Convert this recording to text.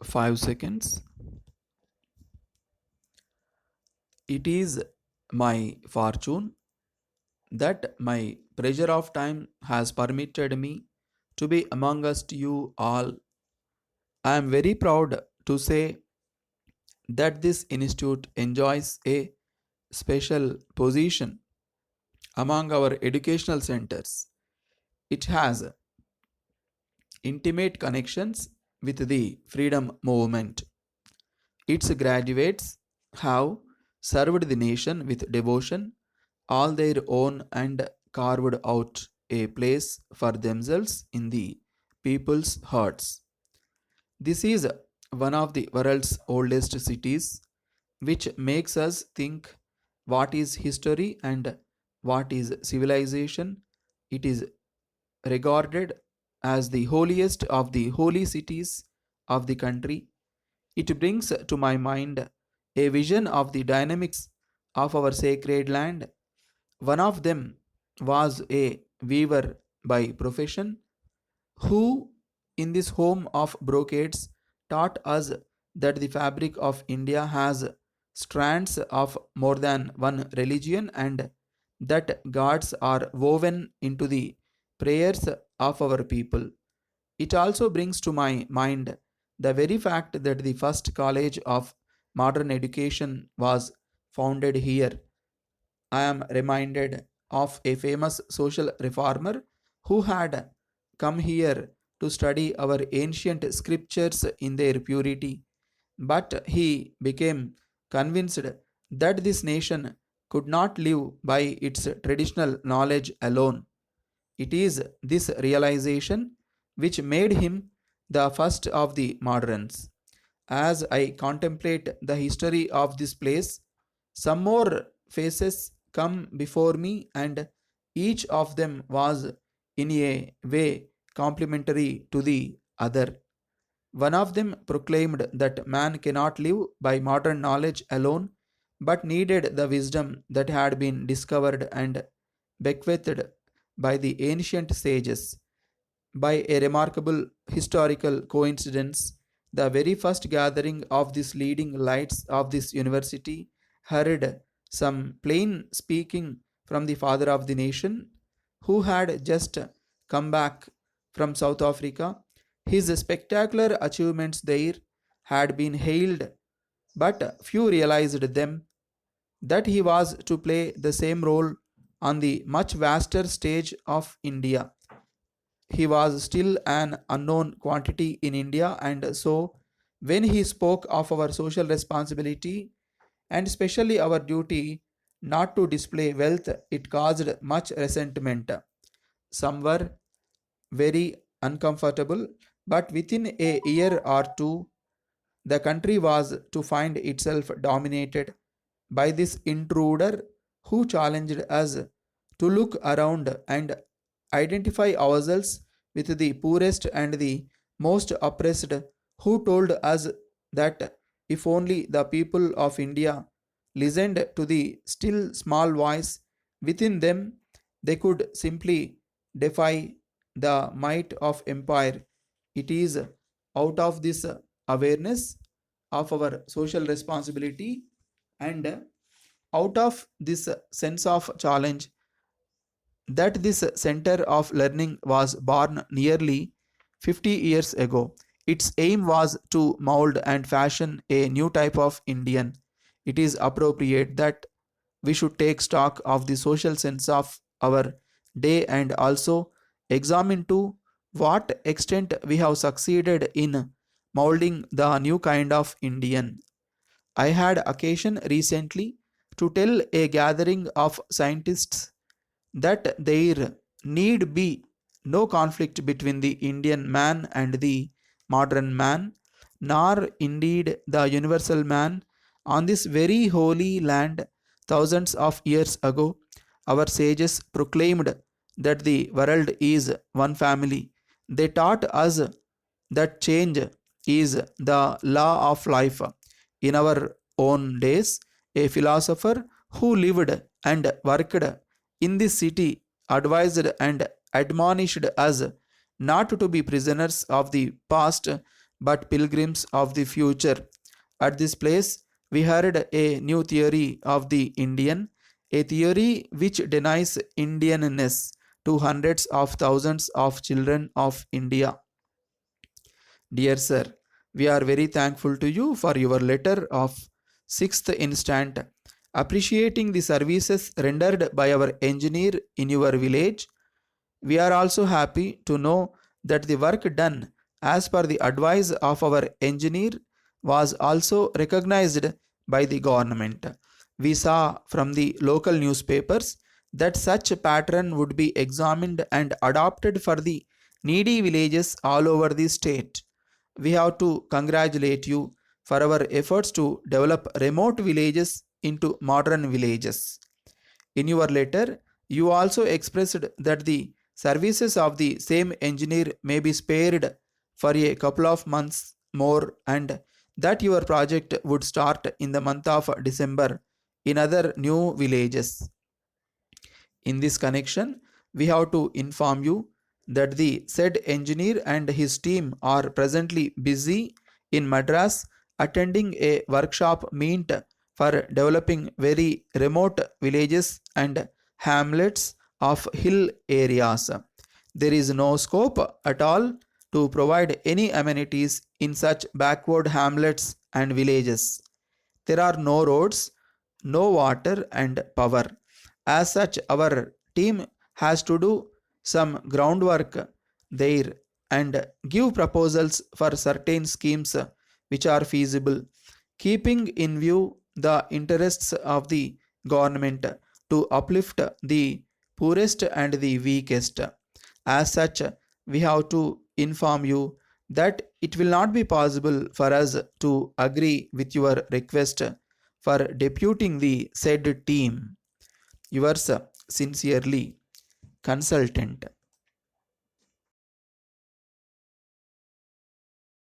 5 seconds. It is my fortune that my pressure of time has permitted me to be amongst you all. I am very proud to say that this institute enjoys a special position among our educational centers. It has intimate connections with the freedom movement. Its graduates have served the nation with devotion all their own and carved out a place for themselves in the people's hearts. This is one of the world's oldest cities, which makes us think what is history and what is civilization. It is regarded as the holiest of the holy cities of the country. It brings to my mind a vision of the dynamics of our sacred land. One of them was a weaver by profession who, in this home of brocades, taught us that the fabric of India has strands of more than one religion and that gods are woven into the prayers of our people. It also brings to my mind the very fact that the first college of modern education was founded here. I am reminded of a famous social reformer who had come here to study our ancient scriptures in their purity, but he became convinced that this nation could not live by its traditional knowledge alone. It is this realization which made him the first of the moderns. As I contemplate the history of this place, some more faces come before me, and each of them was in a way complementary to the other. One of them proclaimed that man cannot live by modern knowledge alone, but needed the wisdom that had been discovered and bequeathed by the ancient sages. By a remarkable historical coincidence, the very first gathering of these leading lights of this university heard some plain speaking from the father of the nation, who had just come back from South Africa. His spectacular achievements there had been hailed, but few realized them, that he was to play the same role on the much vaster stage of India. He was still an unknown quantity in India, and so when he spoke of our social responsibility and especially our duty not to display wealth, it caused much resentment. Some were very uncomfortable, but within a year or two, the country was to find itself dominated by this intruder who challenged us to look around and identify ourselves with the poorest and the most oppressed, who told us that if only the people of India listened to the still small voice within them, they could simply defy the might of empire. It is out of this awareness of our social responsibility and out of this sense of challenge that this center of learning was born nearly 50 years ago. Its aim was to mold and fashion a new type of Indian. It is appropriate that we should take stock of the social sense of our day and also examine to what extent we have succeeded in molding the new kind of Indian. I had occasion recently to tell a gathering of scientists that there need be no conflict between the Indian man and the modern man, nor indeed the universal man. On this very holy land, thousands of years ago, our sages proclaimed that the world is one family. They taught us that change is the law of life. In our own days, a philosopher who lived and worked in this city advised and admonished us not to be prisoners of the past but pilgrims of the future. At this place, we heard a new theory of the Indian, a theory which denies Indianness to hundreds of thousands of children of India. Dear Sir, we are very thankful to you for your letter of 6th instant, appreciating the services rendered by our engineer in your village. We are also happy to know that the work done as per the advice of our engineer was also recognized by the government. We saw from the local newspapers that such a pattern would be examined and adopted for the needy villages all over the state. We have to congratulate you for our efforts to develop remote villages into modern villages. In your letter, you also expressed that the services of the same engineer may be spared for a couple of months more and that your project would start in the month of December in other new villages. In this connection, we have to inform you that the said engineer and his team are presently busy in Madras attending a workshop meant for developing very remote villages and hamlets of hill areas. There is no scope at all to provide any amenities in such backward hamlets and villages. There are no roads, no water and power. As such, our team has to do some groundwork there and give proposals for certain schemes which are feasible, keeping in view the interests of the government to uplift the poorest and the weakest. As such, we have to inform you that it will not be possible for us to agree with your request for deputing the said team. Yours sincerely, Consultant.